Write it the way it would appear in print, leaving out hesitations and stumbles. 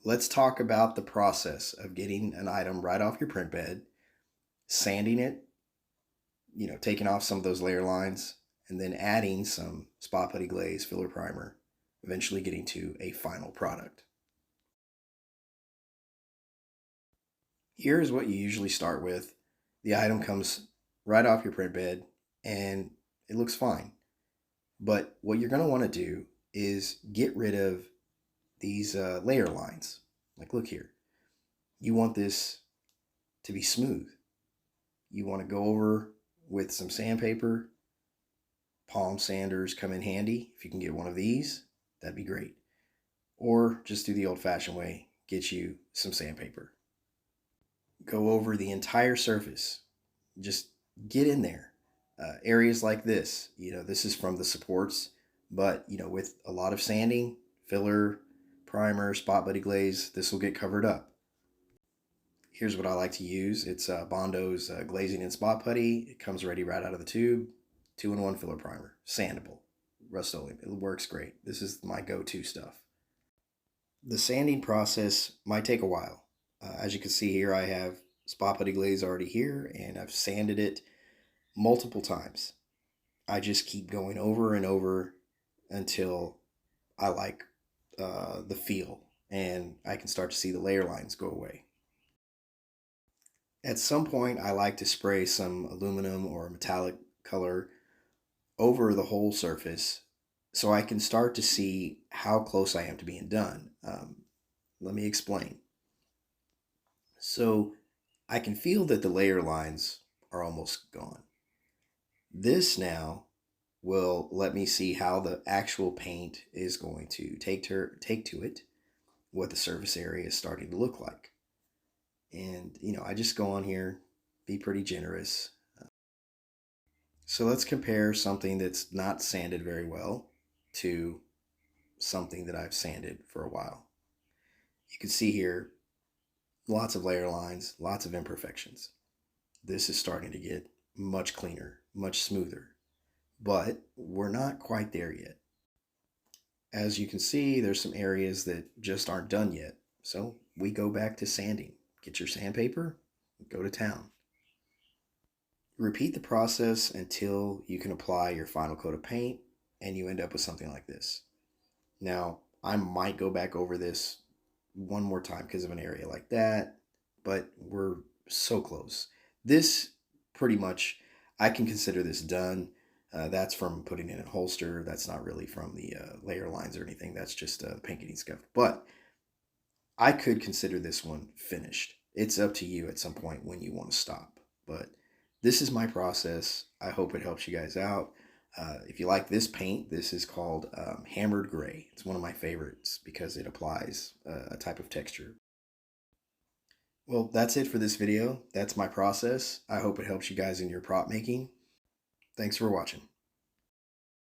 Let's talk about the process of getting an item right off your print bed, sanding it, taking off some of those layer lines, and then adding some spot putty glaze filler primer, eventually getting to a final product. Here's what you usually start with. The item comes right off your print bed and it looks fine. But what you're going to want to do is get rid of these layer lines. Like, look here. You want this to be smooth. You want to go over with some sandpaper. Palm sanders come in handy. If you can get one of these, that'd be great. Or just do the old fashioned way, get you some sandpaper. Go over the entire surface. Just get in there. Areas like this, this is from the supports, but with a lot of sanding, filler, primer, spot putty glaze, this will get covered up. Here's what I like to use. It's Bondo's glazing and spot putty. It comes ready right out of the tube. 2-in-1 filler primer. Sandable. Rustolium. It works great. This is my go-to stuff. The sanding process might take a while. As you can see here, I have spot putty glaze already here, and I've sanded it multiple times. I just keep going over and over until I like the feel, and I can start to see the layer lines go away. At some point, I like to spray some aluminum or metallic color over the whole surface so I can start to see how close I am to being done. Let me explain. So I can feel that the layer lines are almost gone. This now will let me see how the actual paint is going to take to it, what the surface area is starting to look like. And, I just go on here, be pretty generous. So let's compare something that's not sanded very well to something that I've sanded for a while. You can see here, lots of layer lines, lots of imperfections. This is starting to get much cleaner, much smoother, but we're not quite there yet. As you can see, there's some areas that just aren't done yet. So we go back to sanding. Get your sandpaper, go to town. Repeat the process until you can apply your final coat of paint and you end up with something like this. Now, I might go back over this one more time because of an area like that, but we're so close. This pretty much, I can consider this done. That's from putting in a holster. That's not really from the layer lines or anything. That's just paint getting scuffed. But I could consider this one finished. It's up to you at some point when you want to stop. But this is my process. I hope it helps you guys out. If you like this paint, this is called Hammered Gray. It's one of my favorites because it applies a type of texture. Well, that's it for this video. That's my process. I hope it helps you guys in your prop making. Thanks for watching.